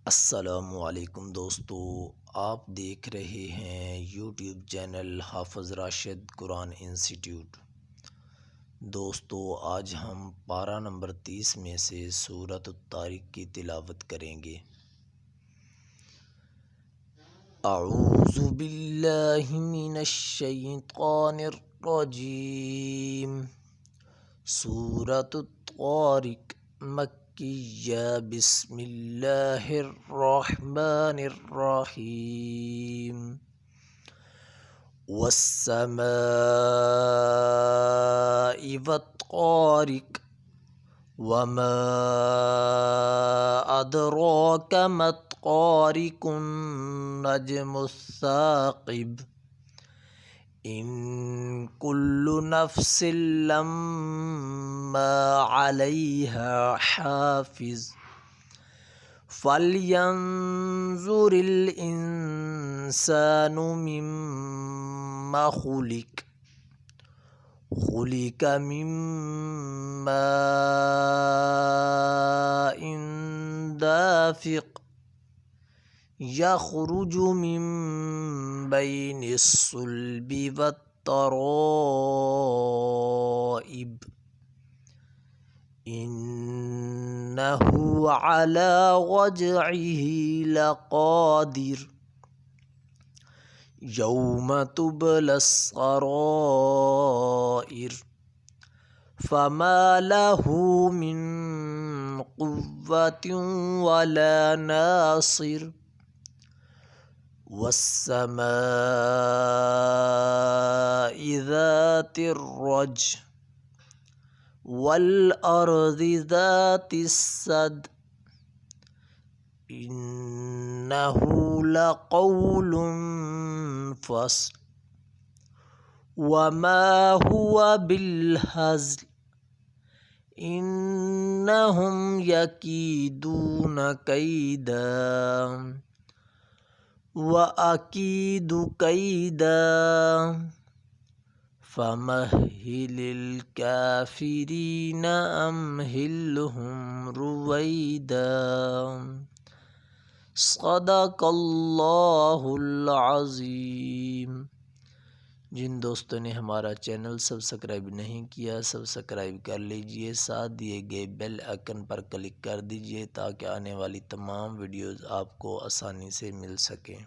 अस्सलामुअलैकुम दोस्तों, आप देख रहे हैं यूट्यूब चैनल हाफ़िज़ राशिद कुरान इंस्टीट्यूट। दोस्तों, आज हम पारा नंबर 30 में से सूरत तारिक की तिलावत करेंगे। अऊज़ु बिल्लाहि मिनश शैतानिर रजीम। सूरत तारिक मक्किया। बिस्मिल्लाहिर रहमानिर रहीम। वस्समाइ वत्तारिक वमा अदराका मत्तारिकुन नजमुस्साक़िब। इन कुल्लु नफ्सिन लम्मा अलैहा हाफ़िज़। फलयंजुरिल इंसानु मिम्मा खुलिक मिन माइन दाफ़िक़ यख़रुजु मिन बैनिस सुल्बि वत्तराइब। इन्नहु अला रज्इही लक़ादिर। यौम तुबलस सराइर। फमा लहू मिन क़ुव्वतिन वला नासिर। वस्समाइ ज़ातिर रज वल अर्ज़ि ज़ातिस सद। इन्नहु लक़ौलुन फ़स्ल वमा हुवा बिलहज़्ल। इन्नहुम यकीदून कैदा व अकीदु कैदा। फमह्हिलिल काफ़िरीन अम्हिलहुम रुवैदा। सदक़ल्लाहुल अज़ीम। जिन दोस्तों ने हमारा चैनल सब्सक्राइब नहीं किया, सब्सक्राइब कर लीजिए। साथ दिए गए बेल आइकन पर क्लिक कर दीजिए ताकि आने वाली तमाम वीडियोज़ आपको आसानी से मिल सकें।